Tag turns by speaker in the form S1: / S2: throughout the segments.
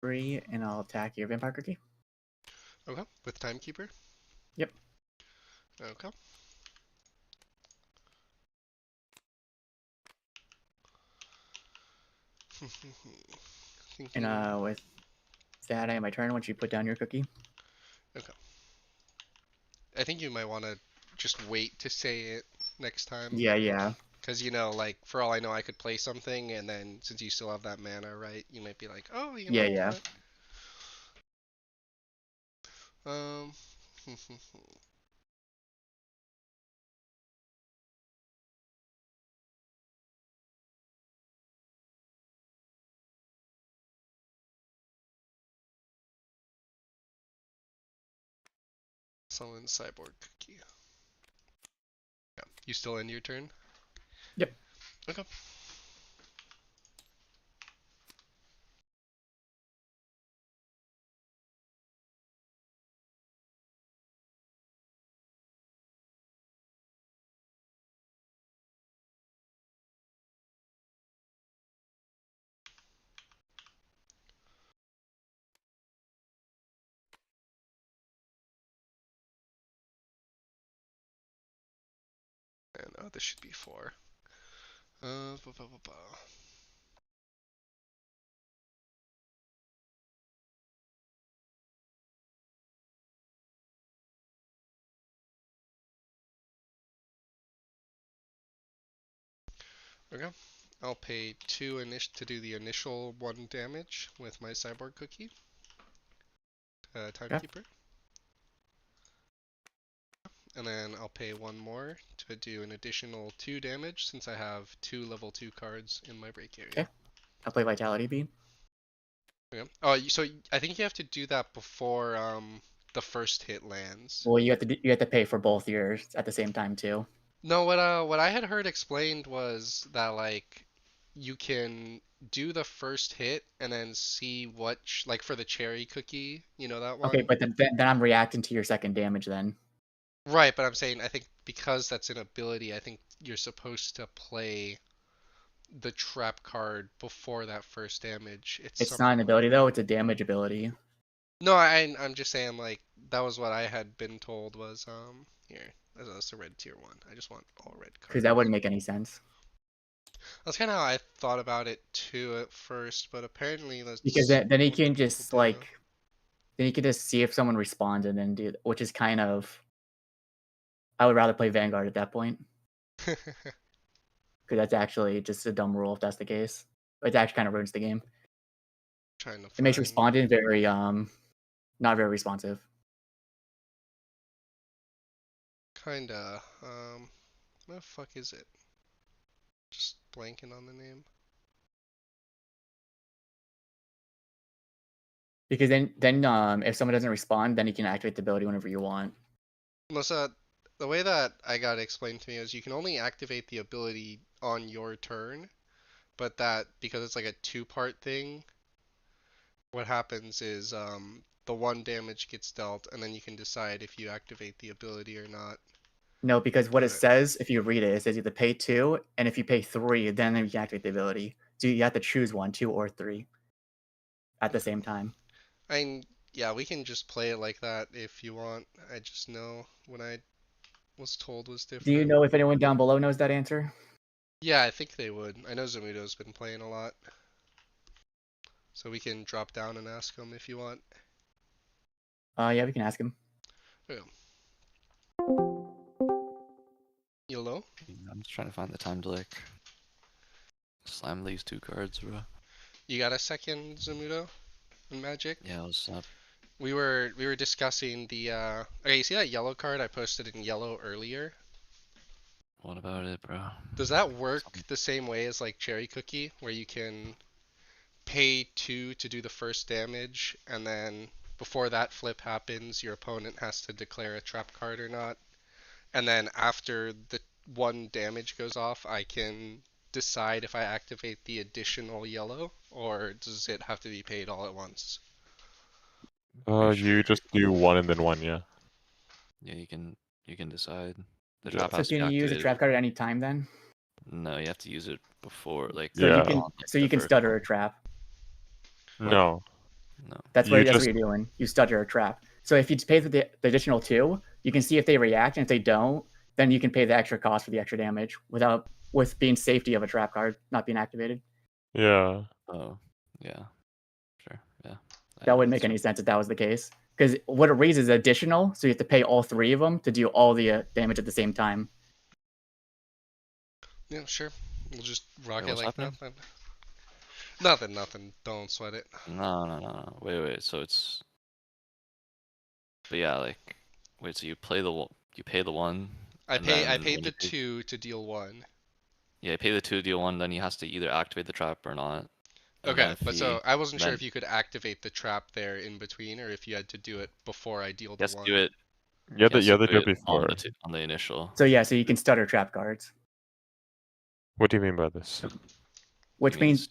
S1: 3, and I'll attack your vampire cookie.
S2: Okay, with Timekeeper?
S1: Yep.
S2: Okay.
S1: And with that, I have my turn once you put down your cookie.
S2: Okay. I think you might want to just wait to say it next time.
S1: Yeah.
S2: Because, you know, like, for all I know, I could play something, and then since you still have that mana, right, you might be like, oh, you know
S1: Yeah.
S2: what? Summon Cyborg Cookie. Yeah. You still end your turn?
S1: Yep.
S2: Okay. And this should be 4. Ba, ba, ba, ba. Okay. I'll pay 2 to do the initial 1 damage with my Cyborg Cookie. Timekeeper. And then I'll pay 1 more to do an additional 2 damage since I have 2 level 2 cards in my break area.
S1: Okay. I'll play Vitality Beam.
S2: Okay. Oh, so I think you have to do that before the first hit lands.
S1: Well, you have to pay for both yours at the same time too.
S2: No, what I had heard explained was that like you can do the first hit and then see what like for the cherry cookie, you know that
S1: Okay,
S2: one?
S1: but then I'm reacting to your second damage then.
S2: Right, but I'm saying I think because that's an ability, I think you're supposed to play the trap card before that first damage. It's
S1: It's not
S2: something
S1: an
S2: like
S1: ability
S2: that.
S1: though; it's a damage ability.
S2: No, I'm just saying like that was what I had been told was here. That's a red tier 1. I just want all red
S1: Because that
S2: cards.
S1: wouldn't make any sense.
S2: That's kind of how I thought about it too at first, but apparently
S1: Because
S2: that's
S1: then he
S2: what
S1: can
S2: people
S1: just
S2: do.
S1: see if someone responded and do, which is kind of. I would rather play Vanguard at that point because that's actually just a dumb rule if that's the case. It actually kind of ruins the game.
S2: Trying to
S1: It makes
S2: find
S1: responding very not very responsive.
S2: kinda what the fuck is it? Just blanking on the name.
S1: Because then if someone doesn't respond, then you can activate the ability whenever you want.
S2: Melissa, the way that I got it explained to me is you can only activate the ability on your turn, but that because it's like a 2-part thing, what happens is the 1 damage gets dealt, and then you can decide if you activate the ability or not.
S1: No, because what it
S2: But
S1: says, if you read it, it says either pay 2, and if you pay 3, then you can activate the ability. So you have to choose 1, 2, or 3 at the
S2: okay.
S1: same time.
S2: Yeah, we can just play it like that if you want. I just know what I was told was
S1: Do you
S2: different.
S1: know if anyone down below knows that answer?
S2: Yeah, I think they would. I know Zamudo's been playing a lot. So we can drop down and ask him if you want.
S1: Yeah, we can ask him.
S2: Okay. YOLO?
S3: I'm just trying to find the time to like slam these 2 cards, bro.
S2: You got a second, Zamudo? In Magic?
S3: Yeah, let's stop.
S2: We were discussing the okay, you see that yellow card I posted in yellow earlier?
S3: What about it, bro?
S2: Does that work the same way as like Cherry Cookie, where you can pay 2 to do the first damage, and then before that flip happens, your opponent has to declare a trap card or not? And then after the 1 damage goes off, I can decide if I activate the additional yellow, or does it have to be paid all at once?
S4: You just do 1 and then 1, yeah.
S3: Yeah, you can decide. The
S4: Yeah.
S3: trap
S1: So
S3: has to be
S1: can you use a
S3: activated.
S1: trap card at any time then?
S3: No, you have to use it before, like.
S1: So
S4: Yeah.
S1: you can
S3: on, like,
S1: so
S3: the
S1: you can
S3: first
S1: stutter
S3: one.
S1: a trap.
S4: No.
S3: No.
S1: That's
S4: You
S1: what
S4: just
S1: you're doing. You stutter a trap. So if you pay the additional 2, you can see if they react, and if they don't, then you can pay the extra cost for the extra damage with being safety of a trap card not being activated.
S4: yeah.
S3: Oh, yeah. Sure. Yeah.
S1: That wouldn't make any sense if that was the case. Because what it reads is additional, so you have to pay all 3 of them to do all the damage at the same time.
S2: Yeah, sure. We'll just rock
S3: Wait,
S2: it
S3: what's
S2: like
S3: happening?
S2: nothing. Nothing. Don't sweat it.
S3: No. Wait. So it's. But yeah, like, wait. So you pay the one,
S2: I
S3: and
S2: paid
S3: then when
S2: the
S3: you pay,
S2: 2 to deal 1.
S3: yeah, you pay the 2 deal 1, then he has to either activate the trap or not. And then
S2: Okay,
S3: if
S2: but
S3: he
S2: so I wasn't sure
S3: then
S2: if you could activate the trap there in between, or if you had to do it before I deal
S3: he
S2: the
S3: has to
S2: 1.
S3: do it.
S4: You had
S3: He has
S4: you
S3: to
S4: had to
S3: do
S4: do it
S3: it on
S4: before.
S3: on the initial.
S1: So yeah, so you can stutter trap cards,
S4: What do you mean by this?
S1: which means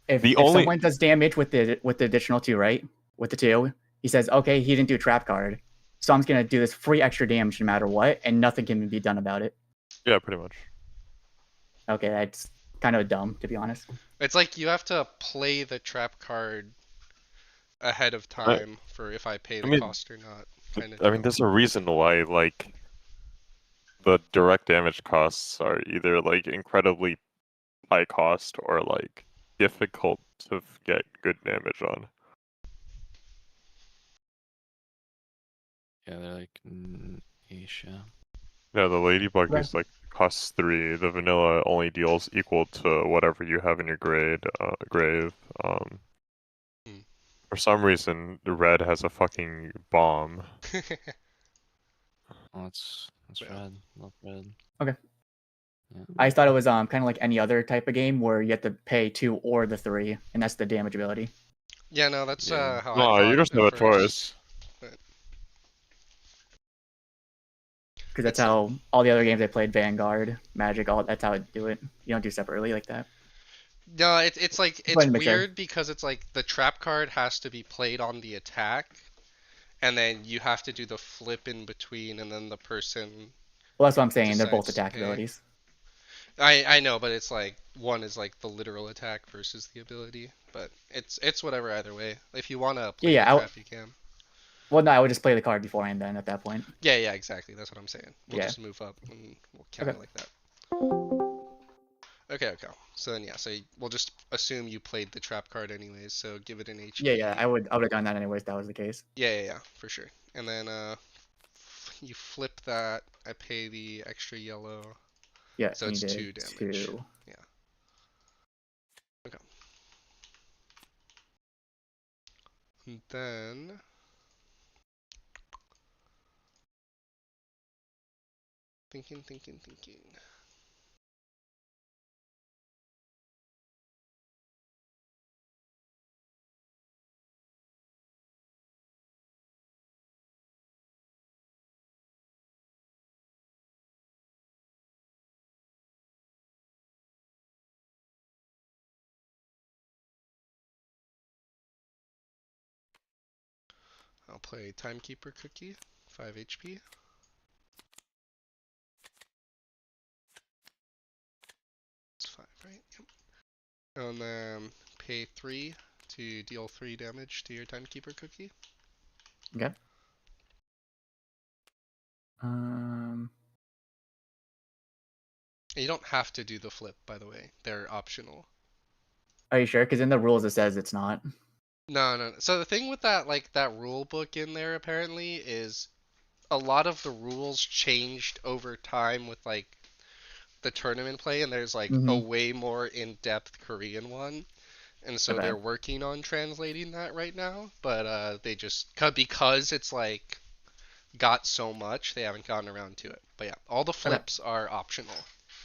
S1: if
S4: The only
S1: someone does damage with the additional 2, right? With the 2, he says, okay, he didn't do a trap card, so I'm just gonna do this free extra damage no matter what, and nothing can be done about it.
S4: yeah, pretty much.
S1: Okay, that's kind of dumb, to be honest.
S2: It's like you have to play the trap card ahead of time for if I pay the
S4: mean,
S2: cost or not, kind of
S4: I mean,
S2: deal.
S4: there's a reason why like the direct damage costs are either like incredibly high cost or like difficult to get good damage on.
S3: Yeah, they're like niche. Yeah.
S4: No, the ladybug
S1: Okay.
S4: is like costs 3. The vanilla only deals equal to whatever you have in your grave.
S2: Hmm.
S4: For some reason, the red has a fucking bomb.
S3: Oh, that's
S2: Yeah.
S3: red. Love red.
S1: Okay.
S3: Yeah.
S1: I thought it was kind of like any other type of game where you have to pay 2 or the 3, and that's the damage ability.
S2: Yeah, no, that's
S3: Yeah.
S2: how I
S4: No, you
S2: thought
S4: just
S2: at
S4: have a
S2: first.
S4: choice.
S1: Because that's
S2: It's
S1: how all the other games I played, Vanguard, Magic, all that's how I do it. You don't do separately like that.
S2: no, it's like
S1: Just
S2: it's
S1: wanted to make sure.
S2: weird because it's like the trap card has to be played on the attack, and then you have to do the flip in between, and then the person
S1: Well, that's what I'm saying. They're both
S2: decides to
S1: attack
S2: pay.
S1: abilities.
S2: I know, but it's like one is like the literal attack versus the ability, but it's whatever either way. If you want to play
S1: Yeah,
S2: the trap, you can.
S1: well, no, I would just play the card beforehand then at that point.
S2: Yeah, exactly. That's what I'm saying. We'll
S1: Yeah.
S2: just move up and we'll count it like that. Okay. So then, yeah, so we'll just assume you played the trap card anyways, so give it an HP.
S1: Yeah, I would have done that anyways if that was the case.
S2: Yeah, for sure. And then you flip that. I pay the extra yellow.
S1: Yeah,
S2: So
S1: and
S2: it's
S1: you
S2: 2
S1: did
S2: damage.
S1: 2.
S2: Yeah. Okay. And then thinking. I'll play Timekeeper Cookie, 5 HP. It's 5, right? Yep. And then pay 3 to deal 3 damage to your Timekeeper Cookie.
S1: Okay. Um.
S2: And you don't have to do the flip, by the way. They're optional.
S1: Are you sure? Because in the rules it says it's not.
S2: No. So the thing with that, like that rule book in there, apparently, is a lot of the rules changed over time with like the tournament play, and there's like a way more in-depth Korean one, and so
S1: Okay.
S2: they're working on translating that right now. But they just because it's like got so much, they haven't gotten around to it. But yeah, all the flips are optional.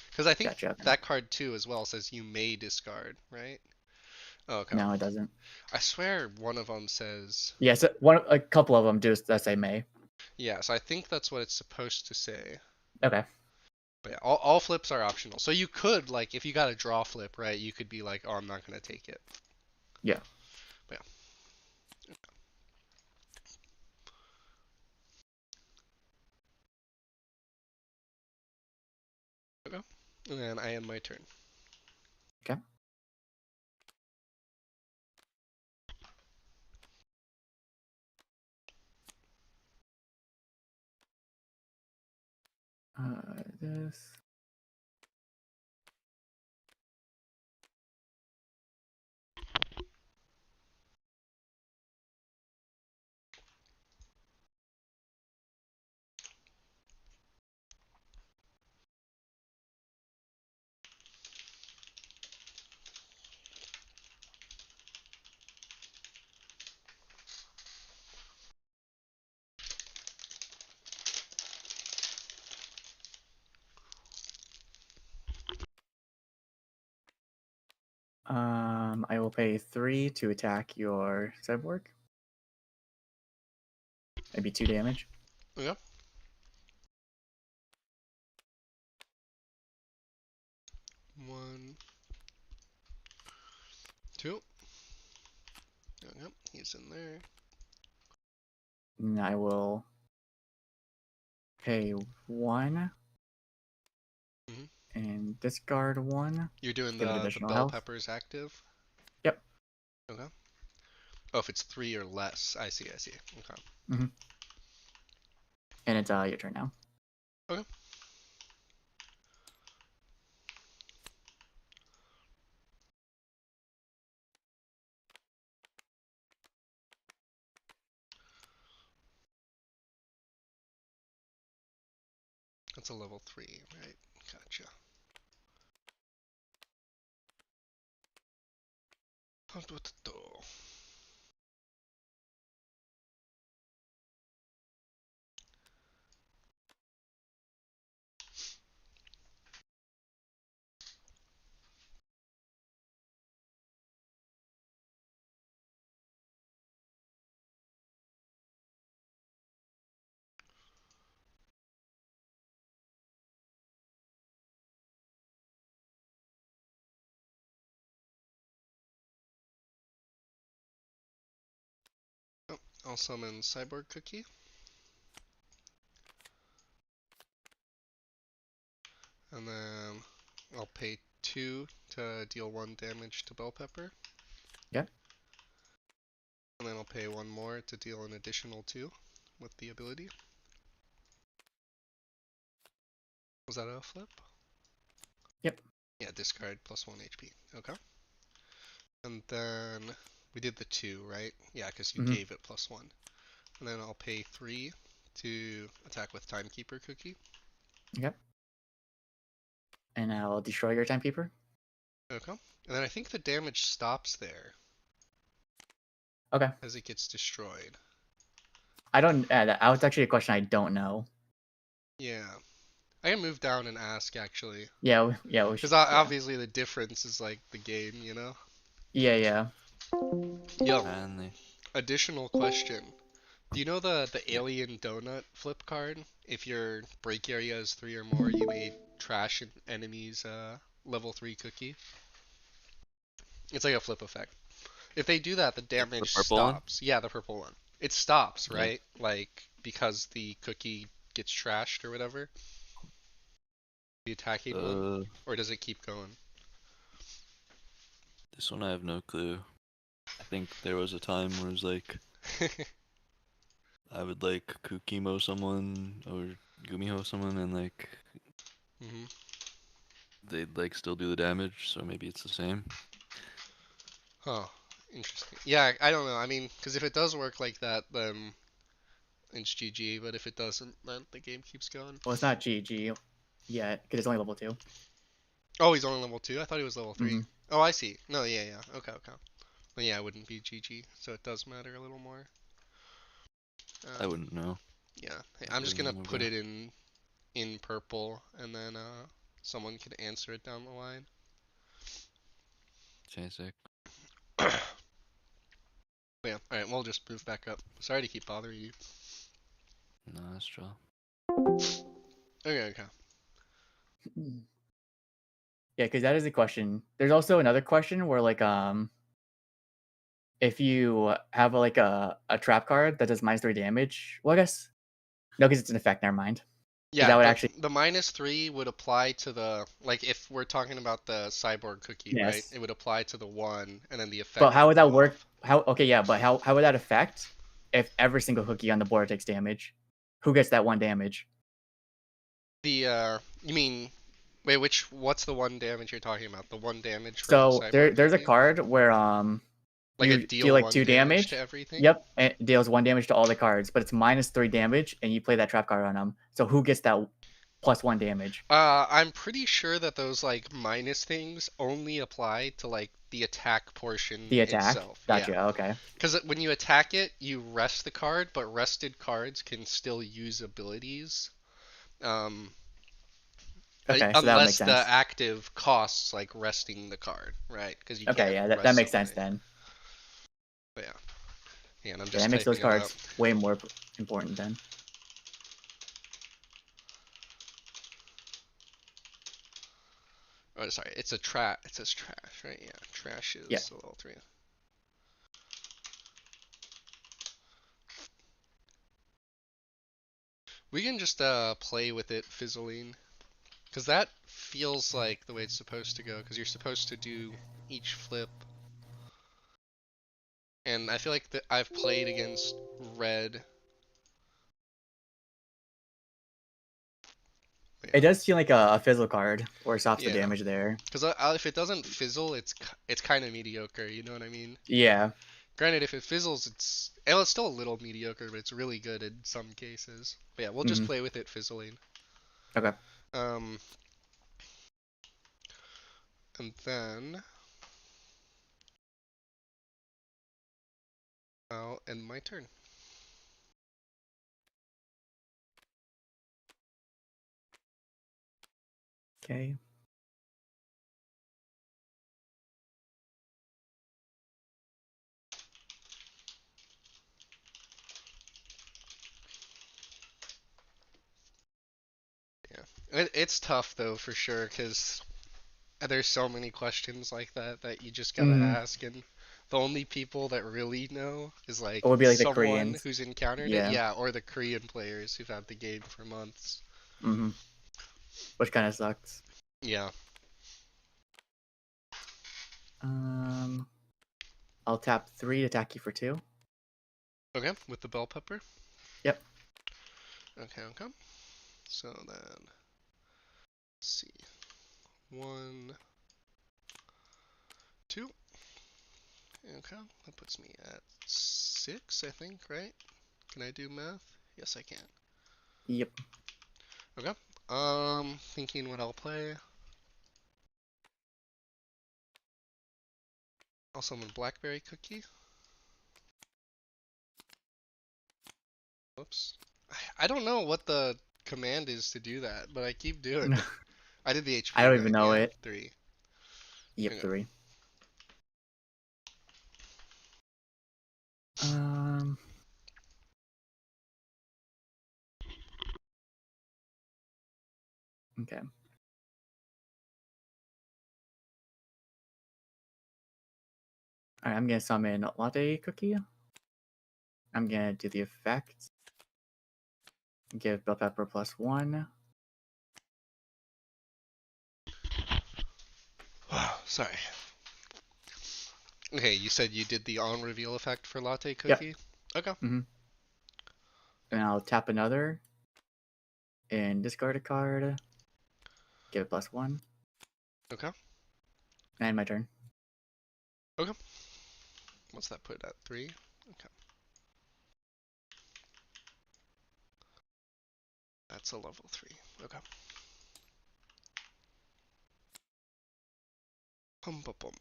S2: Because I think
S1: Gotcha.
S2: that card too as well says you may discard, right? Oh, okay.
S1: No, it doesn't.
S2: I swear one of them says.
S1: Yes, a couple of them do that say may.
S2: Yeah, so I think that's what it's supposed to say.
S1: Okay.
S2: But yeah, all flips are optional. So you could, like, if you got a draw flip, right, you could be like, oh, I'm not going to take it.
S1: Yeah.
S2: But yeah. Okay. And then I end my turn.
S1: Okay. This. I will pay 3 to attack your cyborg. Maybe 2 damage.
S2: Yeah. One, two. Yep, he's in there.
S1: And I will pay 1
S2: Mhm.
S1: and discard 1.
S2: You're doing
S1: Give it
S2: the
S1: additional
S2: bell
S1: health.
S2: peppers active?
S1: Yep.
S2: Okay. Oh, if it's 3 or less. I see. Okay.
S1: And it's your turn now.
S2: Okay. That's a level 3, right? Gotcha. Oh, I'll summon Cyborg Cookie. And then I'll pay 2 to deal 1 damage to Bell Pepper.
S1: Yeah.
S2: And then I'll pay 1 more to deal an additional 2 with the ability. Was that a flip?
S1: Yep.
S2: Yeah, discard plus 1 HP. Okay. And then we did the 2, right? Yeah, because you gave it plus 1. And then I'll pay 3 to attack with Timekeeper Cookie.
S1: Yep. And I'll destroy your timekeeper.
S2: Okay. And then I think the damage stops there.
S1: Okay.
S2: As it gets destroyed.
S1: I don't. That was actually a question I don't know.
S2: Yeah. I can move down and ask, actually.
S1: Yeah. Yeah.
S2: Because obviously the difference is like the game, you know?
S1: Yeah.
S2: Yo,
S3: Manly.
S2: additional question. Do you know the alien donut flip card? If your break area is 3 or more, you may trash an enemy's level 3 cookie. It's like a flip effect. If they do that, the damage
S3: purple one?
S2: stops. Yeah, the purple one. It stops,
S3: Yeah.
S2: right? Like, because the cookie gets trashed or whatever? The attacking one? Or does it keep going?
S3: This one I have no clue. I think there was a time where it was like I would like Kukimo someone or Gumiho someone and like
S2: hmm
S3: they'd like still do the damage, so maybe it's the same.
S2: Huh. Interesting. Yeah, I don't know. I mean, because if it does work like that, then it's GG. But if it doesn't, then the game keeps going.
S1: Well, it's not GG yet because it's only level 2.
S2: Oh, he's only level 2? I thought he was level 3.
S1: Mhm.
S2: Oh, I see. No, yeah. Okay. Well, yeah, it wouldn't be GG, so it does matter a little more.
S3: I wouldn't know.
S2: Yeah. Hey, I'm just gonna put it in purple, and then someone can answer it down the line.
S3: Sick.
S2: Yeah. All right. We'll just move back up. Sorry to keep bothering you.
S3: No, that's true.
S2: Okay.
S1: Yeah, because that is a question. There's also another question where like if you have like a trap card that does -3 damage. Well, I guess no, because it's an effect. Never mind.
S2: Yeah,
S1: that would
S2: the,
S1: actually
S2: the -3 would apply to the, like, if we're talking about the cyborg cookie, right?
S1: Yes.
S2: It would apply to the 1, and then the effect.
S1: But how would that work? But how would that affect if every single cookie on the board takes damage? Who gets that 1 damage?
S2: You mean, wait, what's the 1 damage you're talking about? The 1 damage from
S1: So
S2: Cyborg
S1: there's a
S2: Cookie?
S1: card where
S2: Like a
S1: you
S2: deal
S1: deal like
S2: 1
S1: 2
S2: damage to
S1: damage.
S2: everything?
S1: Yep, and it deals 1 damage to all the cards, but it's -3 damage, and you play that trap card on them. So who gets that +1 damage?
S2: I'm pretty sure that those like minus things only apply to like the attack portion
S1: The attack.
S2: itself. Yeah.
S1: Gotcha. Okay.
S2: Because when you attack it, you rest the card, but rested cards can still use abilities. Um,
S1: Okay, so that would make
S2: unless the
S1: sense.
S2: active costs like resting the card, right? Because you
S1: Okay,
S2: can't
S1: yeah, that
S2: rest
S1: makes sense
S2: something.
S1: then.
S2: But yeah. Yeah, and I'm
S1: Yeah,
S2: just
S1: that makes those
S2: typing it up.
S1: cards way more important then.
S2: Oh, sorry, it's a trash. It says trash, right? Yeah, trash is
S1: Yeah.
S2: level 3. We can just play with it fizzling, because that feels like the way it's supposed to go. Because you're supposed to do each flip, and I feel like that I've played against red.
S1: It does seem like a fizzle card, or stops the
S2: Yeah,
S1: damage there.
S2: because if it doesn't fizzle, it's kind of mediocre. You know what I mean?
S1: Yeah.
S2: Granted, if it fizzles, it's still a little mediocre, but it's really good in some cases. But yeah, we'll just play with it fizzling.
S1: Okay.
S2: And then I'll end my turn.
S1: Okay.
S2: Yeah, it's tough though for sure, because there's so many questions like that you just gotta ask, and the only people that really know is like
S1: It would be like the
S2: someone
S1: Koreans.
S2: who's encountered it,
S1: Yeah.
S2: yeah, or the Korean players who've had the game for months.
S1: Which kind of sucks.
S2: Yeah.
S1: I'll tap 3 to attack you for 2.
S2: Okay, with the bell pepper.
S1: Yep.
S2: Okay. So then, let's see, 1, 2. Okay, that puts me at 6, I think, right? Can I do math? Yes, I can.
S1: Yep.
S2: Okay. Thinking what I'll play. I'll summon Blackberry Cookie. Whoops. I don't know what the command is to do that, but I keep doing it. I did the HP.
S1: I don't even
S2: right?
S1: know
S2: Yeah,
S1: it.
S2: 3.
S1: Yep,
S2: Okay.
S1: 3. Okay. Alright, I'm gonna summon Latte Cookie. I'm gonna do the effect. Give Bell Pepper +1.
S2: Sorry. Okay, you said you did the on reveal effect for Latte
S1: Yep.
S2: Cookie? Okay.
S1: And I'll tap another. And discard a card. Give it +1.
S2: Okay.
S1: And my turn.
S2: Okay. What's that put at 3? Okay. That's a level 3. Okay. Bum bum bum.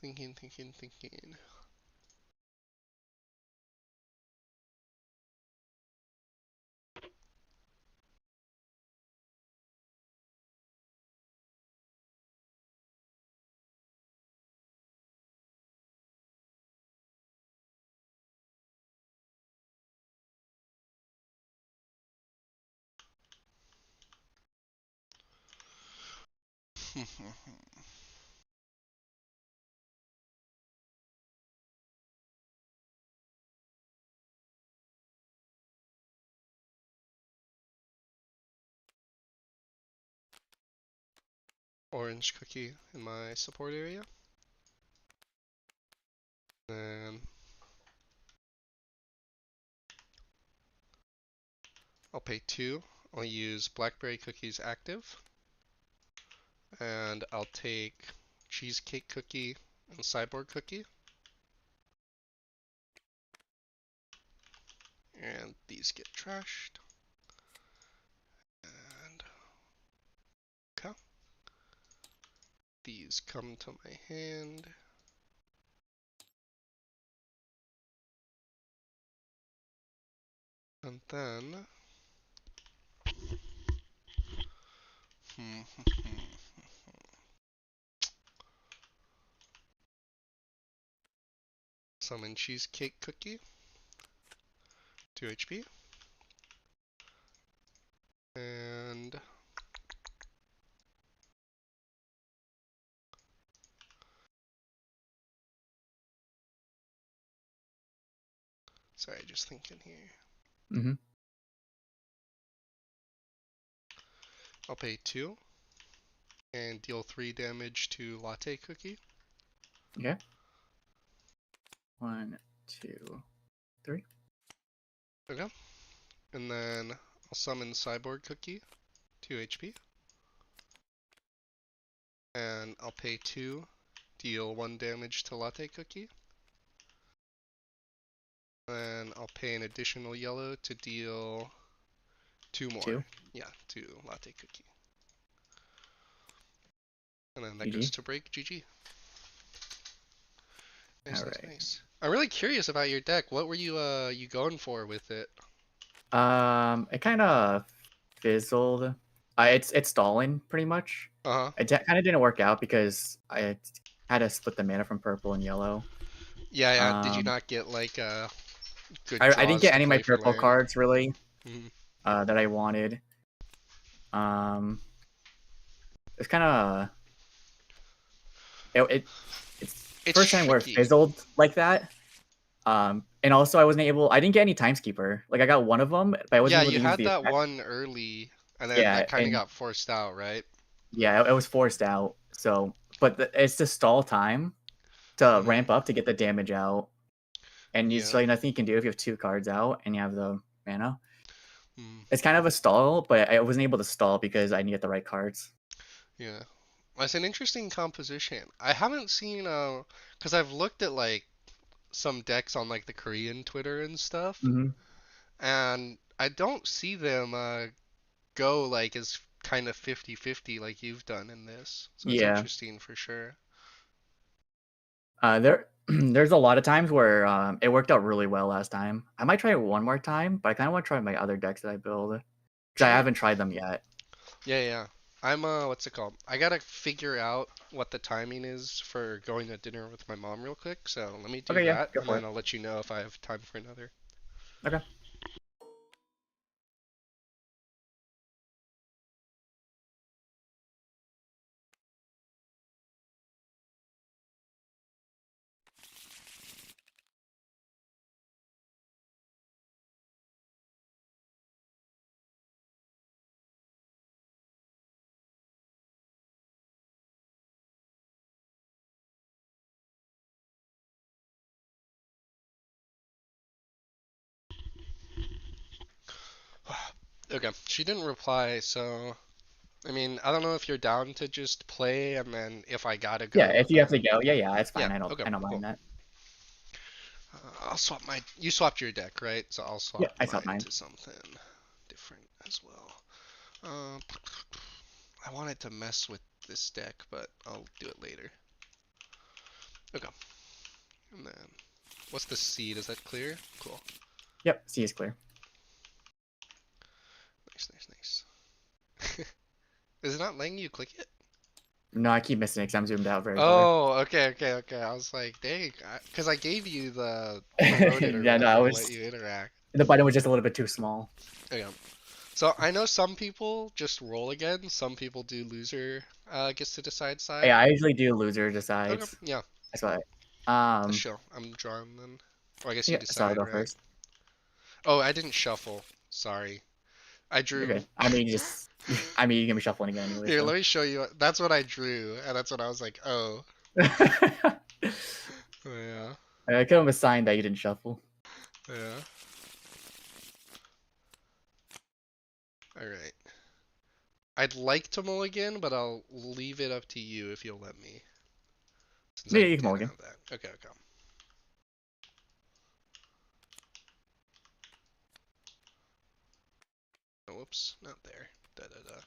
S2: Thinking. orange cookie in my support area. Then I'll pay 2. I'll use blackberry cookies active. And I'll take cheesecake cookie and cyborg cookie. And these get trashed. And okay. These come to my hand. And then summon cheesecake cookie, 2 HP. And sorry, just thinking here.
S1: Mm-hmm.
S2: I'll pay 2 and deal 3 damage to latte cookie.
S1: Okay. 1, 2, 3.
S2: Okay. And then I'll summon cyborg cookie, 2 HP. And I'll pay 2, deal 1 damage to latte cookie. Then I'll pay an additional yellow to deal 2 more.
S1: 2.
S2: Yeah, to latte cookie. And then that
S1: GG.
S2: goes to break. GG. Nice,
S1: Alright.
S2: nice. I'm really curious about your deck. What were you going for with it?
S1: It kind of fizzled. It's stalling pretty much.
S2: Uh-huh.
S1: It kind of didn't work out because I had to split the mana from purple and yellow.
S2: Yeah, yeah. Did you not get like good
S1: I didn't
S2: draws
S1: get
S2: to
S1: any of my
S2: play for
S1: purple
S2: land?
S1: cards really
S2: Mhm.
S1: that I wanted. It's kind of it's first time where it
S2: tricky.
S1: fizzled like that. And also I didn't get any Timeskeeper. Like I got one of them, but I wasn't
S2: Yeah,
S1: able
S2: you
S1: to use
S2: had
S1: the
S2: that
S1: effect.
S2: one early, and then
S1: Yeah,
S2: that kind of
S1: and
S2: got forced out, right?
S1: yeah, it was forced out. So, but it's the stall time to
S2: Mhm.
S1: ramp up to get the damage out, and
S2: Yeah.
S1: it's like nothing you can do if you have 2 cards out and you have the mana.
S2: Mm,
S1: It's kind of a stall, but I wasn't able to stall because I didn't get the right cards.
S2: yeah. That's an interesting composition. I haven't seen because I've looked at like some decks on like the Korean Twitter and stuff,
S1: Mm-hmm.
S2: and I don't see them go like as kind of 50-50 like you've done in this. So it's
S1: Yeah.
S2: interesting for sure.
S1: There's a lot of times where it worked out really well last time. I might try it one more time, but I kind of want to try my other decks that I build because I
S2: Sure.
S1: haven't tried them yet.
S2: Yeah, yeah. I'm what's it called? I gotta figure out what the timing is for going to dinner with my mom real quick. So let me do
S1: Okay, yeah,
S2: that,
S1: go
S2: and
S1: for
S2: then
S1: it.
S2: I'll let you know if I have time for another.
S1: Okay.
S2: Okay, she didn't reply, so I mean, I don't know if you're down to just play, and then if I gotta
S1: Yeah,
S2: go,
S1: if you have to
S2: then
S1: go, yeah, it's
S2: yeah.
S1: fine.
S2: Okay,
S1: I don't
S2: cool.
S1: mind that.
S2: I'll swap my. You swapped your deck, right? So I'll
S1: Yeah,
S2: swap
S1: I saw
S2: mine
S1: mine.
S2: to something different as well. Um, I wanted to mess with this deck, but I'll do it later. Okay. And then, what's the seed? Is that clear? Cool.
S1: Yep, C is clear.
S2: Nice, nice, nice. Is it not letting you click it?
S1: No, I keep missing it because I'm zoomed out very far.
S2: Oh, okay, okay, okay. I was like, dang, because I gave you the promoted or
S1: Yeah, no,
S2: whatever to let you interact.
S1: the button was just a little bit too small.
S2: Okay. So I know some people just roll again. Some people do loser gets to decide side.
S1: Yeah, I usually do loser
S2: Okay,
S1: decides.
S2: yeah,
S1: That's why.
S2: that's chill. I'm drawing then. Or I guess you
S1: Yeah, so I'll
S2: decide,
S1: go
S2: right?
S1: first.
S2: Oh, I didn't shuffle. Sorry. I drew.
S1: Okay. I mean, just. I mean, you can be shuffling again anyway.
S2: Here,
S1: So.
S2: let me show you. That's what I drew, and that's what I was like, oh. Yeah.
S1: I could have assigned that you didn't shuffle.
S2: Yeah. Alright. I'd like to mulligan, but I'll leave it up to you if you'll let me. Since
S1: Yeah,
S2: I
S1: you can
S2: did
S1: mulligan.
S2: have that. Okay, okay. Oh, whoops, not there. Da da da.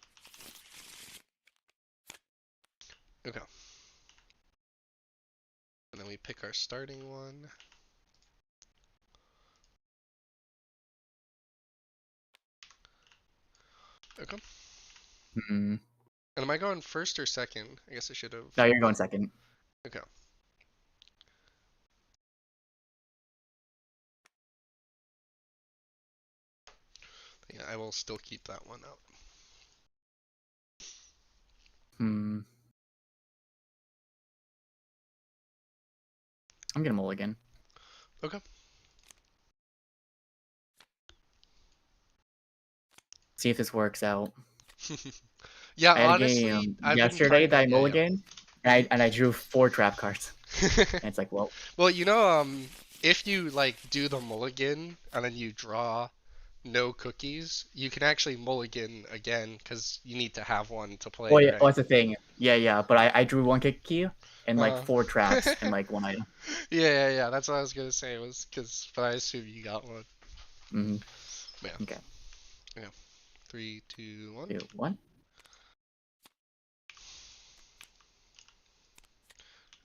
S2: Okay. And then we pick our starting one. Okay.
S1: Hmm.
S2: And am I going first or second? I guess I should have.
S1: No, you're going second.
S2: Okay. Yeah, I will still keep that one out.
S1: Hmm. I'm gonna mulligan.
S2: Okay.
S1: See if this works out.
S2: Yeah,
S1: I had a
S2: honestly,
S1: game
S2: I've been
S1: yesterday
S2: kinda,
S1: that I
S2: yeah,
S1: mulliganed, and I drew 4 trap cards.
S2: yeah.
S1: And it's like, well,
S2: Well, if you like do the mulligan and then you draw no cookies, you can actually mulligan again because you need to have one to play,
S1: well, yeah,
S2: right?
S1: well, that's the thing. Yeah. But I drew 1 kick key and like
S2: Uh,
S1: 4 traps and like 1 item.
S2: yeah. That's what I was gonna say was but I assume you got one.
S1: Hmm.
S2: Yeah.
S1: Okay.
S2: 3, 2, 1.
S1: 2, 1.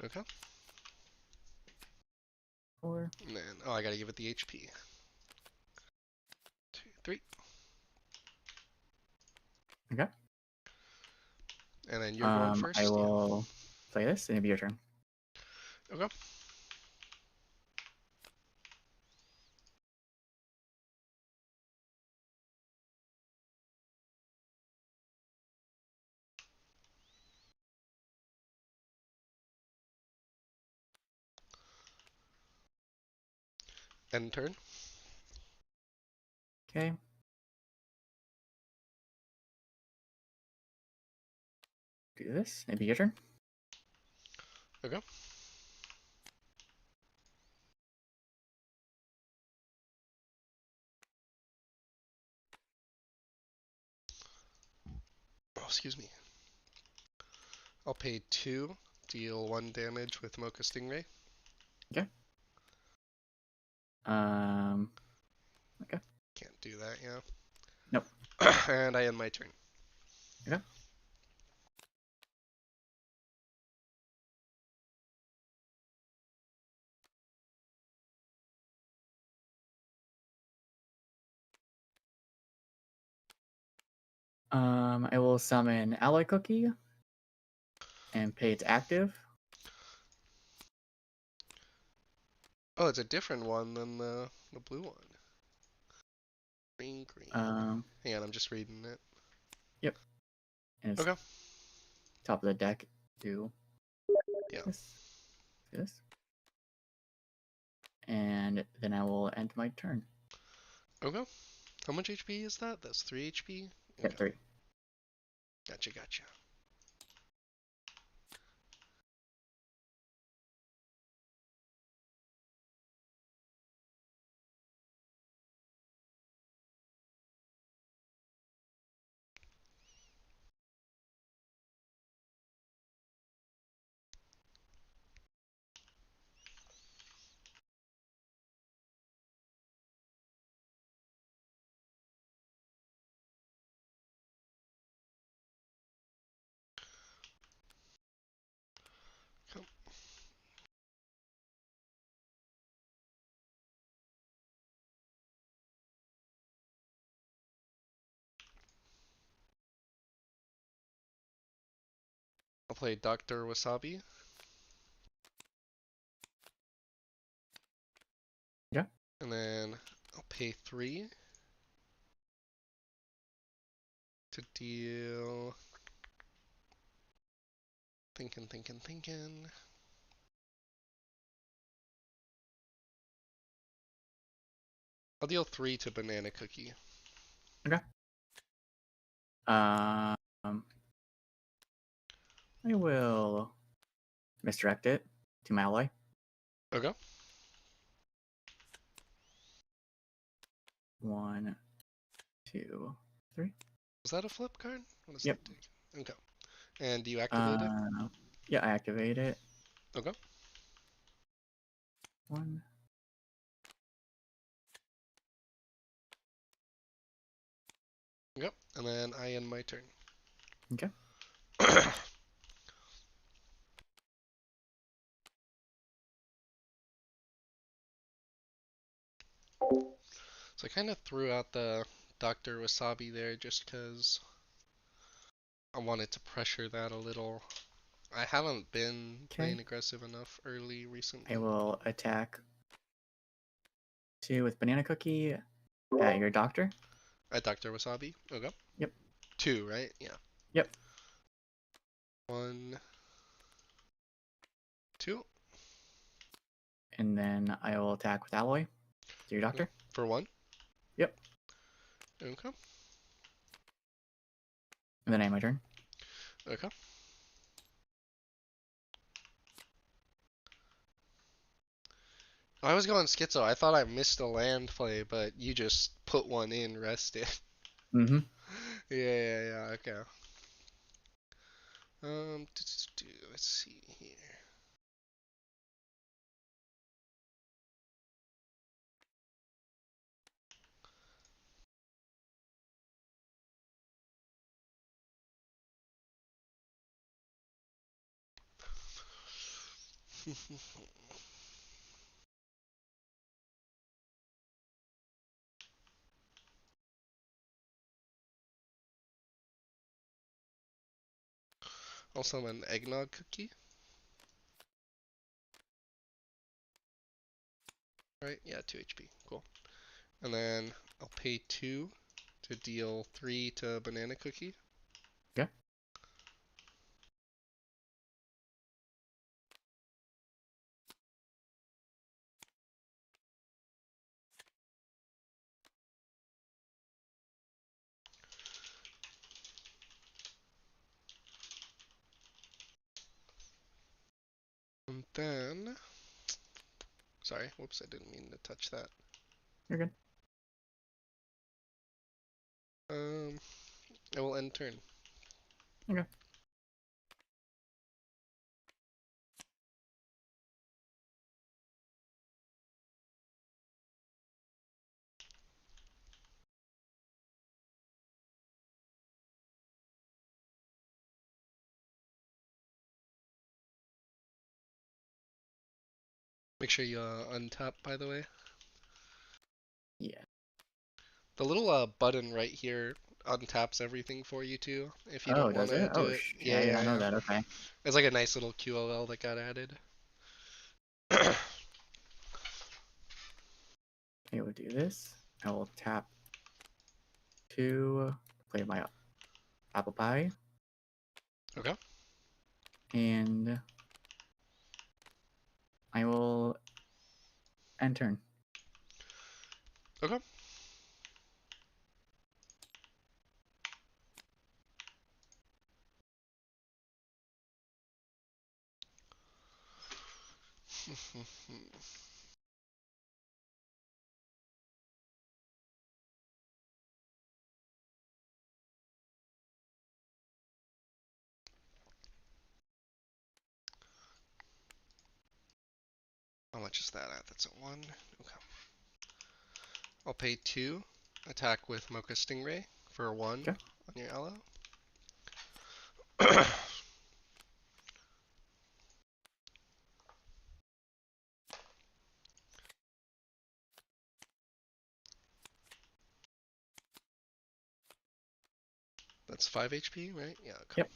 S2: Okay.
S1: 4.
S2: And then, oh, I gotta give it the HP. 2, 3.
S1: Okay.
S2: And then you're going first.
S1: I will play this and it'll be your turn.
S2: Okay. End turn.
S1: Okay. Do this. It'll be your turn.
S2: Okay. Oh, excuse me. I'll pay 2, deal 1 damage with Mocha Stingray.
S1: Okay. Okay.
S2: Can't do that, yeah.
S1: Nope.
S2: And I end my turn.
S1: Okay. I will summon Alloy Cookie and pay its active.
S2: Oh, it's a different one than the blue one. Green. Hang on, I'm just reading it.
S1: Yep. And it's
S2: Okay.
S1: top of the deck. Do
S2: Yeah.
S1: this. And then I will end my turn.
S2: Okay. How much HP is that? That's 3 HP?
S1: Get
S2: Okay.
S1: 3.
S2: Gotcha. Cool. I'll play Dr. Wasabi.
S1: Yeah.
S2: And then I'll pay 3 to deal. Thinking. I'll deal 3 to Banana Cookie.
S1: Okay. I will misdirect it to my ally.
S2: Okay.
S1: 1, 2, 3.
S2: Was that a flip card? What does
S1: Yep.
S2: that take? Okay. And do you activate it?
S1: Yeah, I activate it.
S2: Okay.
S1: 1.
S2: Yep. And then I end my turn.
S1: Okay.
S2: So I kind of threw out the Dr. Wasabi there just because I wanted to pressure that a little. I haven't been playing aggressive enough early recently.
S1: I will attack 2 with banana cookie at your doctor.
S2: At Dr. Wasabi? Okay.
S1: Yep.
S2: 2, right? Yeah.
S1: Yep.
S2: 1, 2.
S1: And then I will attack with alloy to your doctor.
S2: For 1?
S1: Yep.
S2: Okay.
S1: And then I have my turn.
S2: Okay. I was going schizo. I thought I missed a land play, but you just put one in, rested.
S1: Mm-hmm.
S2: Yeah, okay. Let's see here. Also an eggnog cookie. Right? Yeah, 2 HP. Cool. And then I'll pay 2 to deal 3 to banana cookie.
S1: Yeah.
S2: And then, sorry, whoops, I didn't mean to touch that.
S1: You're good.
S2: I will end turn.
S1: Okay.
S2: Make sure you untap, by the way.
S1: Yeah.
S2: The little button right here untaps everything for you too, if you
S1: Oh,
S2: don't
S1: does
S2: want to
S1: it?
S2: do
S1: Oh,
S2: it.
S1: I did not know that. Okay.
S2: It's like a nice little QOL that got added.
S1: I will do this. I will tap 2, play my apple pie.
S2: Okay.
S1: And I will end turn.
S2: Okay. How much is that at? That's at 1. Okay. I'll pay 2. Attack with Mocha Stingray for 1
S1: Okay.
S2: on your ally. That's 5 HP, right? Yeah. Okay.
S1: Yep.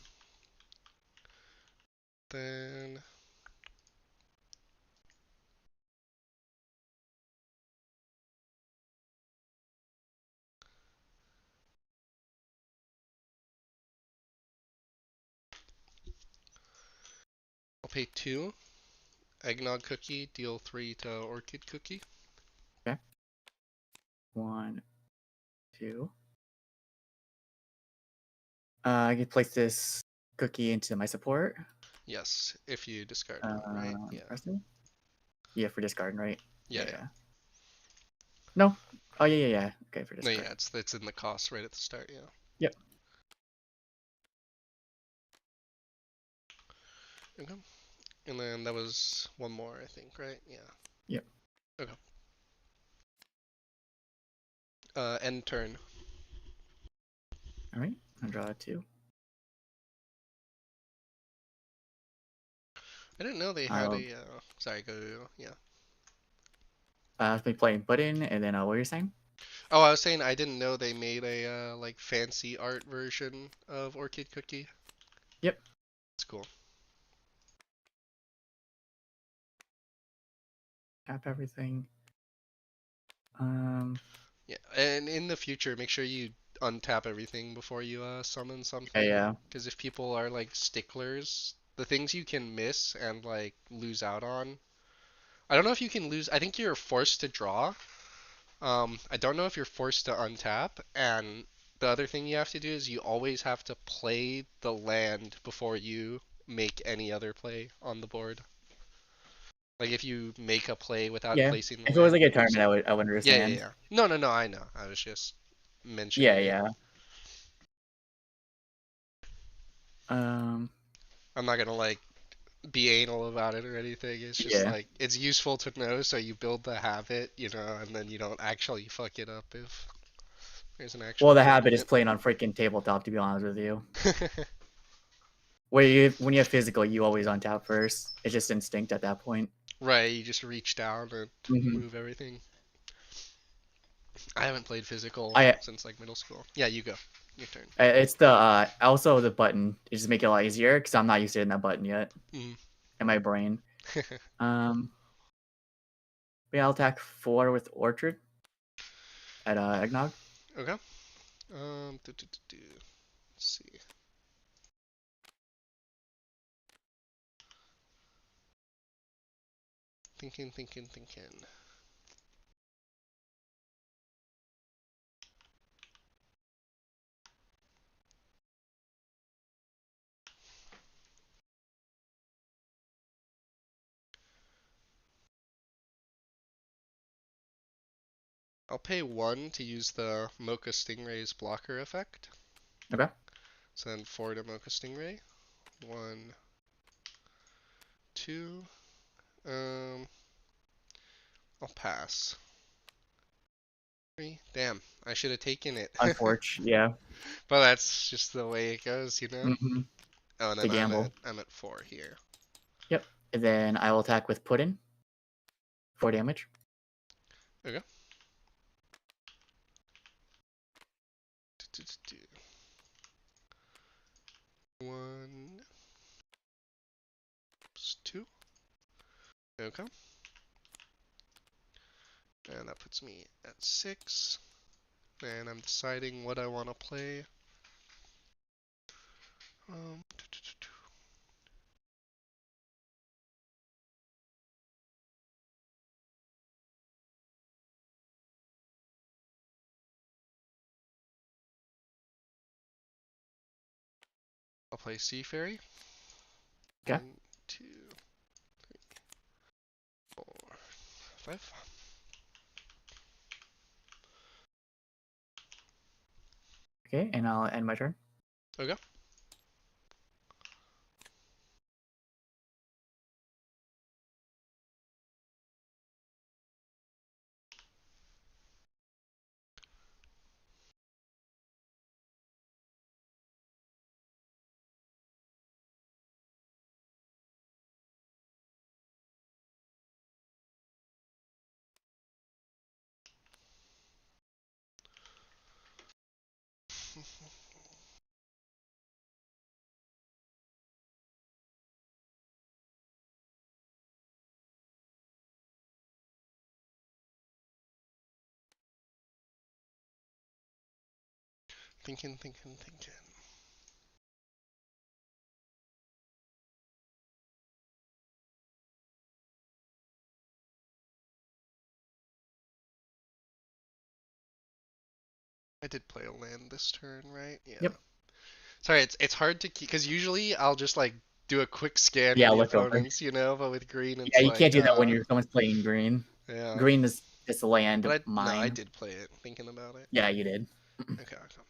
S2: Then I'll pay 2. Eggnog cookie, deal 3 to orchid cookie.
S1: Okay. 1, 2. I can place this cookie into my support.
S2: Yes, if you discard one, right? Yeah.
S1: Pressing? Yeah, for discarding, right?
S2: Yeah.
S1: No. Oh yeah. Okay, for
S2: No,
S1: discard.
S2: yeah, it's in the cost right at the start, yeah.
S1: Yep.
S2: Okay. And then that was one more, I think, right? Yeah.
S1: Yep.
S2: Okay. End turn.
S1: All right. I'll draw 2.
S2: I didn't know they had a. Sorry, go. Yeah.
S1: I've been playing Button, and then what were you saying?
S2: Oh, I was saying I didn't know they made a like fancy art version of Orchid Cookie.
S1: Yep.
S2: It's cool.
S1: Tap everything.
S2: Yeah, and in the future, make sure you untap everything before you summon something.
S1: Yeah.
S2: Because if people are like sticklers, the things you can miss and like lose out on. I don't know if you can lose. I think you're forced to draw. I don't know if you're forced to untap. And the other thing you have to do is you always have to play the land before you make any other play on the board. Like if you make a play without
S1: Yeah.
S2: placing the
S1: If it was
S2: land,
S1: like
S2: you
S1: a
S2: lose
S1: tournament,
S2: it.
S1: I would understand.
S2: Yeah. No, I know. I was just
S1: Yeah,
S2: mentioning it.
S1: yeah. Um.
S2: I'm not gonna like be anal about it or anything. It's just
S1: Yeah.
S2: like it's useful to know so you build the habit, you know, and then you don't actually fuck it up if there's an actual
S1: Well, the habit is
S2: tournament.
S1: playing on freaking tabletop. To be honest with you, when you have physical, you always untap first. It's just instinct at that point.
S2: Right, you just reach down and
S1: Mm-hmm.
S2: move everything. I haven't played physical
S1: I
S2: since like middle school. Yeah, you go. Your turn.
S1: It's the also the button. It just make it a lot easier because I'm not used to hitting that button yet
S2: Mm.
S1: in my brain. Yeah, I'll attack 4 with Orchard at Eggnog.
S2: Okay. Let's see. Thinking. I'll pay 1 to use the Mocha Stingray's blocker effect.
S1: Okay.
S2: So then 4 to Mocha Stingray. 1, 2. I'll pass. 3. Damn, I should have taken it.
S1: Unfortunate. Yeah.
S2: But that's just the way it goes, you know?
S1: Mm-hmm.
S2: Oh, and
S1: The
S2: then
S1: gamble.
S2: I'm at 4 here.
S1: Yep. And then I will attack with Puddin. 4 damage.
S2: Okay. 1, 2. Okay. And that puts me at 6. And I'm deciding what I want to play. Um, I'll play Sea Fairy.
S1: Okay.
S2: 1, 2, 3, 4, 5.
S1: Okay, and I'll end my turn.
S2: Okay. Thinking. I did play a land this turn, right? Yeah.
S1: Yep.
S2: Sorry, it's hard to keep because usually I'll just like do a quick scan
S1: Yeah,
S2: of the
S1: look over.
S2: opponents, you know. But with green,
S1: Yeah,
S2: it's
S1: you
S2: like
S1: can't do that when someone's playing green.
S2: yeah.
S1: Green is this land
S2: But no, I
S1: mine.
S2: did play it thinking about it.
S1: Yeah, you did.
S2: Okay, okay.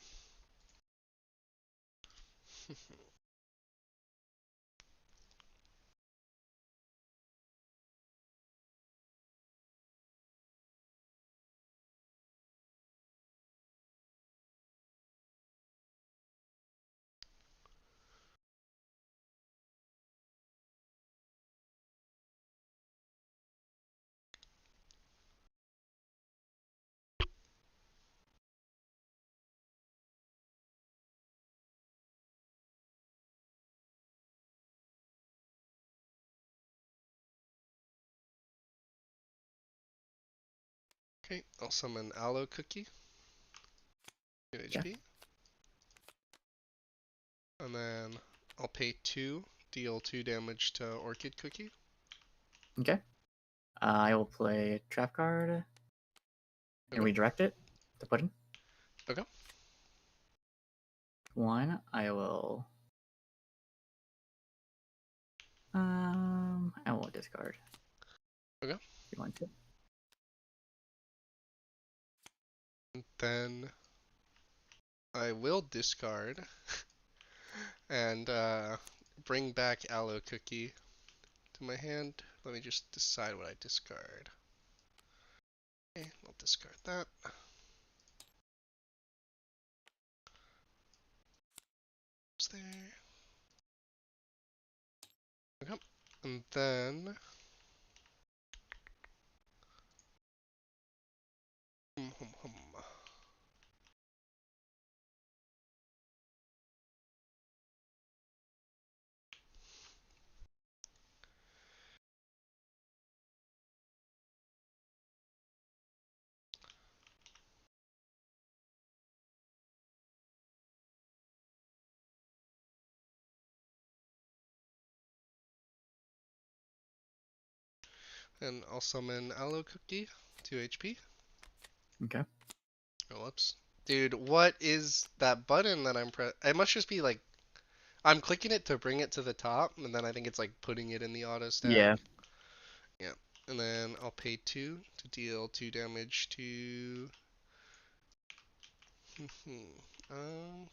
S2: Okay, I'll summon Aloe Cookie. 2 HP. And then I'll pay 2, deal 2 damage to Orchid Cookie.
S1: Okay. I will play a trap card and
S2: Okay.
S1: redirect it to put in.
S2: Okay.
S1: 1. I will. I won't discard.
S2: Okay.
S1: If you want to.
S2: And then I will discard and bring back Aloe Cookie to my hand. Let me just decide what I discard. Okay, I'll discard that. It's there. Okay. And then hum, hum. And I'll summon Aloe Cookie, 2 HP.
S1: Okay.
S2: Oh, whoops. Dude, what is that button that I'm It must just be like, I'm clicking it to bring it to the top, and then I think it's like putting it in the auto stack.
S1: Yeah.
S2: Yeah. And then I'll pay 2 to deal 2 damage to... um...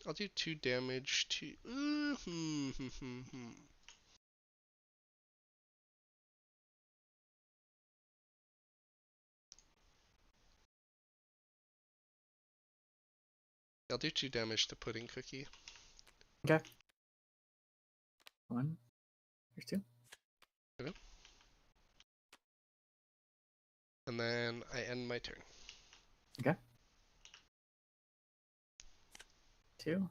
S2: I'll do 2 damage to... I'll do 2 damage to Pudding Cookie.
S1: Okay. 1. Here's 2.
S2: Okay. And then I end my turn.
S1: Okay. 2.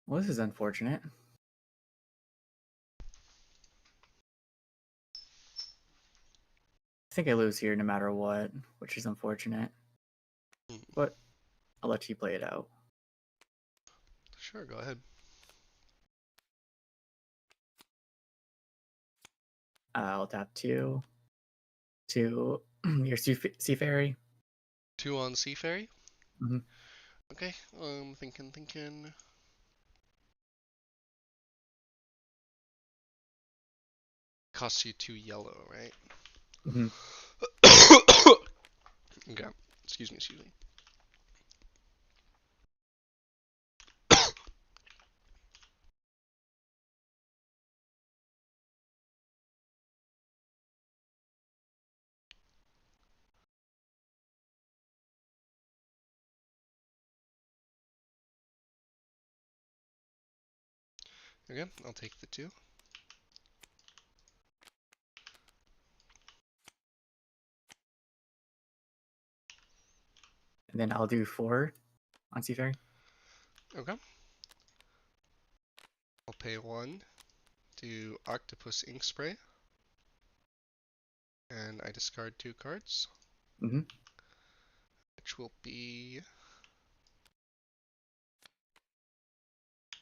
S1: Well, this is unfortunate. I think I lose here no matter what, which is unfortunate. But I'll let you play it out.
S2: Sure, go ahead.
S1: I'll tap 2. 2. Your Sea Fairy.
S2: 2 on Sea Fairy?
S1: Mm-hmm.
S2: Okay, thinking. Costs you 2 yellow, right?
S1: Mm-hmm.
S2: Okay. Excuse me. Okay, I'll take the 2.
S1: And then I'll do 4 on Seafaring.
S2: Okay. I'll pay 1 to Octopus Ink Spray. And I discard 2 cards.
S1: Mm-hmm.
S2: Which will be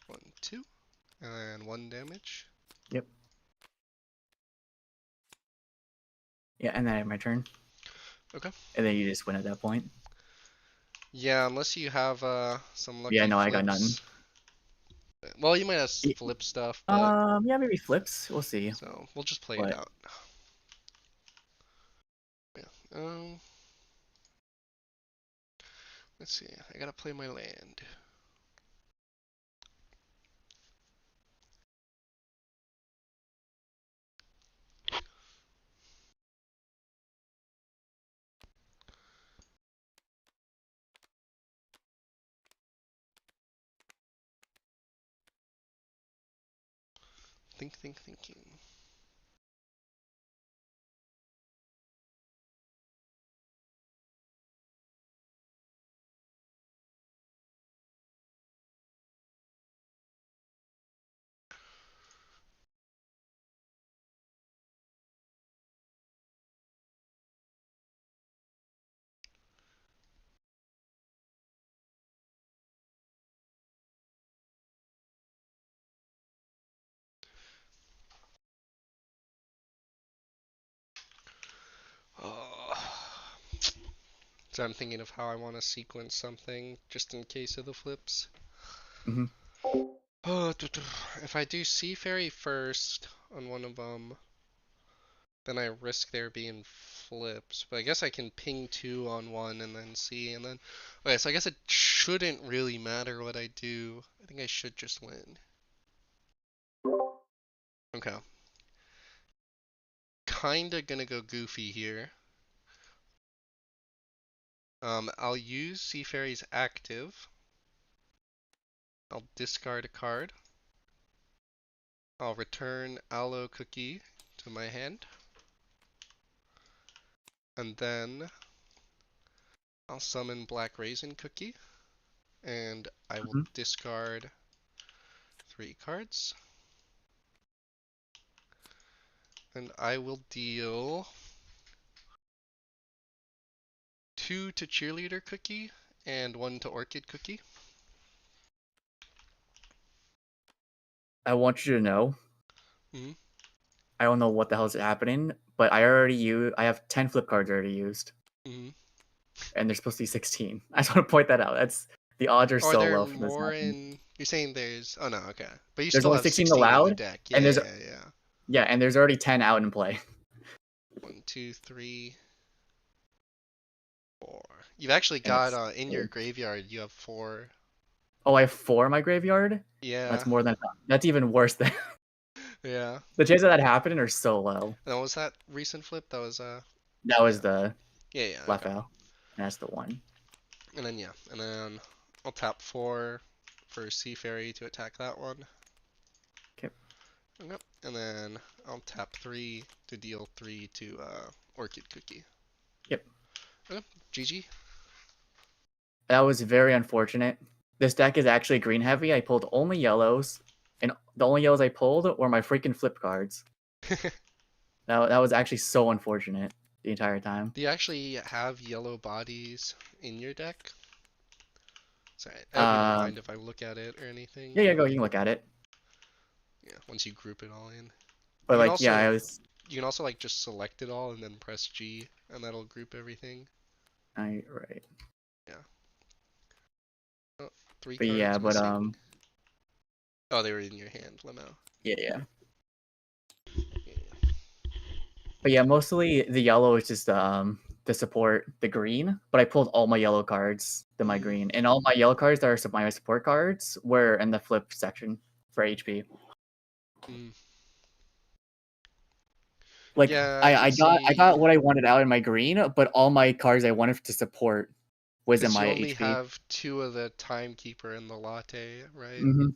S2: 1, 2, and 1 damage.
S1: Yep. Yeah, and then I have my turn.
S2: Okay.
S1: And then you just win at that point.
S2: Yeah, unless you have some lucky
S1: Yeah, no,
S2: flips.
S1: I got nothing.
S2: Well, you might have flip stuff, but
S1: Yeah, maybe flips. We'll see.
S2: so we'll just play
S1: But
S2: it out. Yeah. Let's see. I gotta play my land. Thinking. Oh. So I'm thinking of how I want to sequence something just in case of the flips.
S1: mm-hmm.
S2: Oh, if I do Sea Fairy first on one of them, then I risk there being flips. But I guess I can ping 2 on one and then see, and then... Okay, so I guess it shouldn't really matter what I do. I think I should just win. Okay. Kinda gonna go goofy here. I'll use Sea Fairy's active. I'll discard a card. I'll return Aloe Cookie to my hand. And then I'll summon Black Raisin Cookie. And I will discard 3 cards. And I will deal 2 to Cheerleader Cookie and 1 to Orchid Cookie.
S1: I want you to know.
S2: Mm-hmm.
S1: I don't know what the hell is happening, but I have 10 flip cards already used.
S2: Mm-hmm.
S1: And they're supposed to be 16. I just want to point that out. The odds are so
S2: there
S1: low for this.
S2: more in... You're saying there's... Oh, no, okay. But you
S1: There's
S2: still
S1: only
S2: have
S1: 16
S2: 16 in the
S1: allowed,
S2: deck.
S1: and there's
S2: Yeah.
S1: Yeah, and there's already 10 out in play.
S2: 1, 2, 3, 4. You've actually
S1: And
S2: got
S1: it's
S2: in your graveyard. You have 4.
S1: Oh, I have 4 in my graveyard.
S2: Yeah.
S1: That's more than. That's even worse than.
S2: Yeah.
S1: The chances of that happening are so low.
S2: And was that recent flip? That was
S1: That was the
S2: Yeah.
S1: left
S2: Okay.
S1: out. And that's the 1.
S2: And then I'll tap 4 for Sea Fairy to attack that one.
S1: Okay.
S2: Okay. And then I'll tap 3 to deal 3 to Orchid Cookie.
S1: Yep.
S2: Okay. GG.
S1: That was very unfortunate. This deck is actually green heavy. I pulled only yellows, and the only yellows I pulled were my freaking flip cards. That was actually so unfortunate the entire time.
S2: Do you actually have yellow bodies in your deck? Sorry, I hope you don't mind if I look at it or anything.
S1: Yeah, go. You can look at it.
S2: Yeah, once you group it all in.
S1: But
S2: You can also like just select it all and then press G, and that'll group everything.
S1: Right.
S2: Yeah. Oh, 3
S1: But
S2: cards
S1: yeah,
S2: missing. Oh, they were in your hand, Lamau.
S1: Yeah. But yeah, mostly the yellow is just to support the green, but I pulled all my yellow cards to my green, and all my yellow cards that are my support cards were in the flip section for HP. Like
S2: Yeah, I can
S1: I
S2: see.
S1: got what I wanted out in my green, but all my cards I wanted to support was in
S2: Because you
S1: my
S2: only
S1: HP.
S2: have 2 of the timekeeper in the latte, right?
S1: Hmm.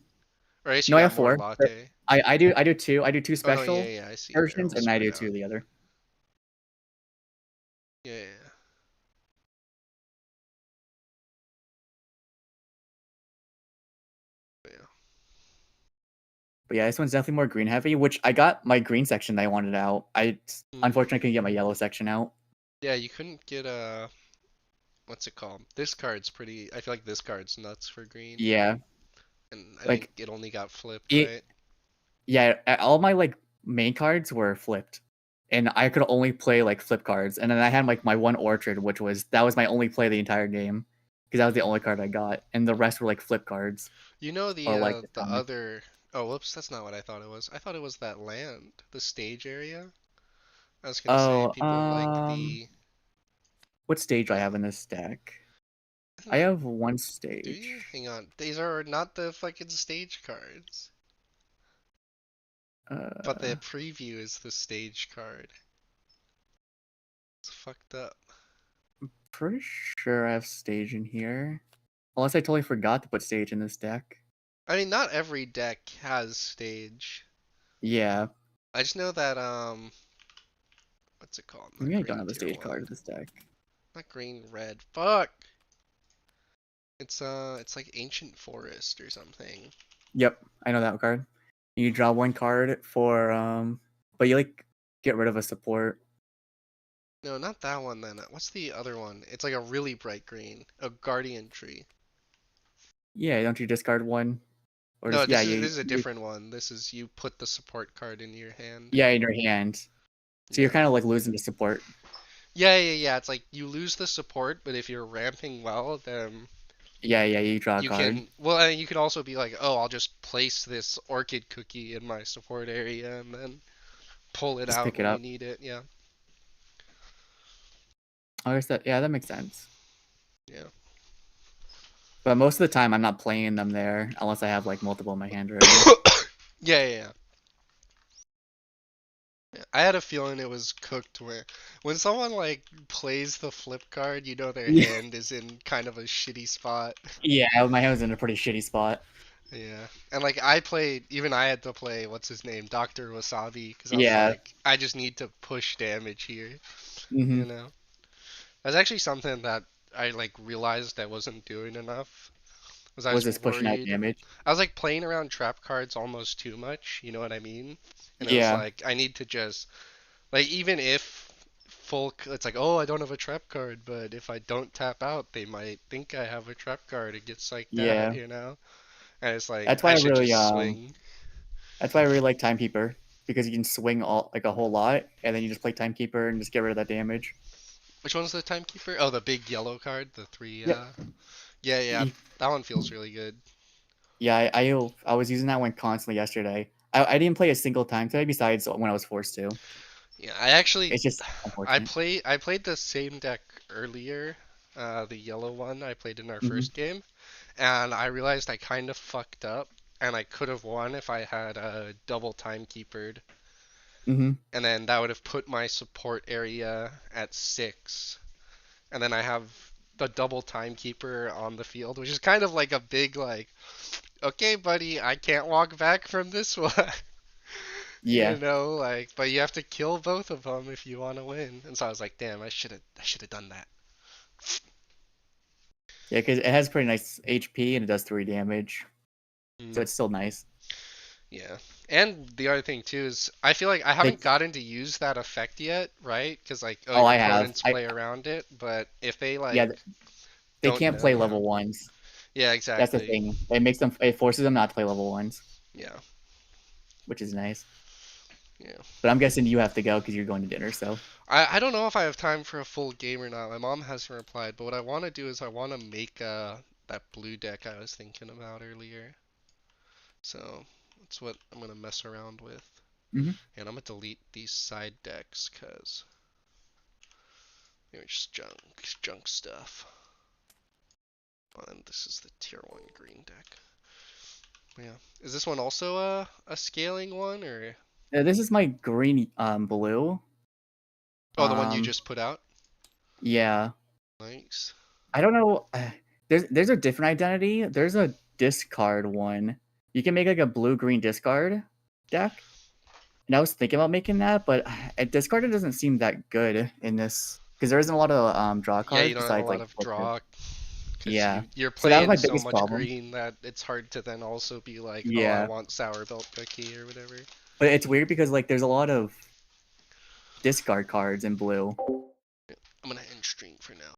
S2: Or I guess you
S1: No, I
S2: got
S1: have
S2: more
S1: 4. But
S2: latte.
S1: I do two. I do 2
S2: Oh no, yeah,
S1: special
S2: yeah, I see. They're
S1: versions,
S2: all
S1: and I
S2: spread
S1: do
S2: out.
S1: 2 the other.
S2: Yeah, yeah. Yeah.
S1: But yeah, this one's definitely more green heavy, which I got my green section that I wanted out. I unfortunately couldn't get my yellow section out.
S2: Yeah, you couldn't get a what's it called? This card's pretty. I feel like this card's nuts for green,
S1: Yeah,
S2: and I think
S1: like
S2: it only got flipped,
S1: it.
S2: right?
S1: Yeah, all my like main cards were flipped, and I could only play like flip cards. And then I had like my one orchard, which was my only play the entire game, because that was the only card I got, and the rest were like flip cards
S2: You know
S1: or like
S2: the
S1: atomic.
S2: other. Oh, whoops, that's not what I thought it was. I thought it was that land, the stage area. I was gonna say
S1: Oh,
S2: people like the.
S1: what stage do I
S2: Uh,
S1: have in this deck?
S2: isn't
S1: I
S2: that?
S1: have one
S2: Do
S1: stage.
S2: you? Hang on. These are not the fucking stage cards, but the
S1: Uh,
S2: preview is the stage card. It's fucked up.
S1: pretty sure I have stage in here, unless I totally forgot to put stage in this deck.
S2: I mean, not every deck has stage.
S1: Yeah,
S2: I just know that what's it called? Not
S1: maybe I don't
S2: green
S1: have a
S2: tier
S1: stage
S2: one.
S1: card in this deck.
S2: Not green, red. Fuck. It's like ancient forest or something.
S1: Yep, I know that card. You draw one card for but you like get rid of a support.
S2: No, not that one then. What's the other one? It's like a really bright green. A guardian tree.
S1: Yeah, don't you discard one? Or
S2: No,
S1: just yeah,
S2: this is a different one. This is you put the support card in your hand.
S1: yeah, in your hand. So you're
S2: Yeah.
S1: kind of like losing the support.
S2: Yeah. It's like you lose the support, but if you're ramping well, then
S1: Yeah, you draw a
S2: you
S1: card.
S2: can. Well, and you can also be like, oh, I'll just place this orchid cookie in my support area and then pull it
S1: Just
S2: out
S1: pick it
S2: when you
S1: up.
S2: need it. Yeah.
S1: I guess that yeah, that makes sense.
S2: Yeah.
S1: But most of the time I'm not playing them there unless I have like multiple in my hand already.
S2: Yeah. I had a feeling it was cooked when someone like plays the flip card, you know their
S1: Yeah,
S2: hand is in kind of a shitty spot.
S1: yeah, my hand was in a pretty shitty spot.
S2: Yeah. And like even I had to play what's his name, Dr. Wasabi, because I was
S1: Yeah.
S2: like, I just need to push damage here,
S1: Mm-hmm.
S2: you know. That's actually something that I like realized I wasn't doing enough. Was I
S1: Was
S2: was
S1: this pushing out
S2: worried.
S1: damage?
S2: I was like playing around trap cards almost too much, you know what I mean? And it was
S1: Yeah,
S2: like I need to just like even if it's like, oh, I don't have a trap card, but if I don't tap out, they might think I have a trap card. It gets like that,
S1: yeah.
S2: you know? And it's like
S1: That's why
S2: I
S1: I
S2: should
S1: really
S2: just swing.
S1: like Timekeeper, because you can swing all like a whole lot, and then you just play Timekeeper and just get rid of that damage.
S2: Which one's the timekeeper? Oh, the big yellow card, the three.
S1: Yep.
S2: Yeah,
S1: Y-
S2: that one feels really good.
S1: Yeah, I was using that one constantly yesterday. I didn't play a single time today besides when I was forced to.
S2: Yeah, I actually
S1: It's just unfortunate.
S2: I played the same deck earlier, the yellow one I played in our
S1: Hmm.
S2: first game, and I realized I kind of fucked up, and I could have won if I had a double timekeepered,
S1: Hmm.
S2: and then that would have put my support area at 6, and then I have the double timekeeper on the field, which is kind of like a big like, okay, buddy, I can't walk back from this one. You
S1: Yeah,
S2: know, like, but you have to kill both of them if you want to win. And so I was like, damn, I should have done that.
S1: yeah, because it has pretty nice HP and it does 3 damage, so
S2: Mm,
S1: it's still nice.
S2: yeah. And the other thing too is I feel like I
S1: They
S2: haven't gotten to use that effect yet, right? Because like, oh,
S1: oh,
S2: your
S1: I have.
S2: opponents play around it, but if they
S1: Yeah,
S2: like
S1: they
S2: don't
S1: can't play
S2: know,
S1: level ones.
S2: yeah,
S1: That's the
S2: exactly,
S1: thing. It forces them not to play level ones,
S2: yeah,
S1: which is nice.
S2: yeah.
S1: But I'm guessing you have to go because you're going to dinner. So
S2: I don't know if I have time for a full game or not. My mom hasn't replied, but what I want to do is I want to make that blue deck I was thinking about earlier. So that's what I'm gonna mess around with.
S1: hmm
S2: And I'm gonna delete these side decks because Here's junk stuff. And this is the tier 1 green deck. Yeah. Is this one also a scaling one, or?
S1: This is my green blue.
S2: Oh, the one you just put out?
S1: Yeah.
S2: Nice.
S1: I don't know. There's a different identity. There's a discard one. You can make like a blue-green discard deck. And I was thinking about making that, but discarded doesn't seem that good in this because there isn't a lot of draw cards.
S2: Yeah, you don't have a
S1: besides,
S2: lot
S1: like,
S2: of draw. Because
S1: yeah.
S2: you're
S1: So that was
S2: playing
S1: my
S2: so
S1: biggest
S2: much
S1: problem.
S2: green that it's hard to then also be like, oh, I
S1: Yeah.
S2: want sour belt cookie or whatever.
S1: But it's weird because like there's a lot of discard cards in blue.
S2: I'm gonna end stream for now.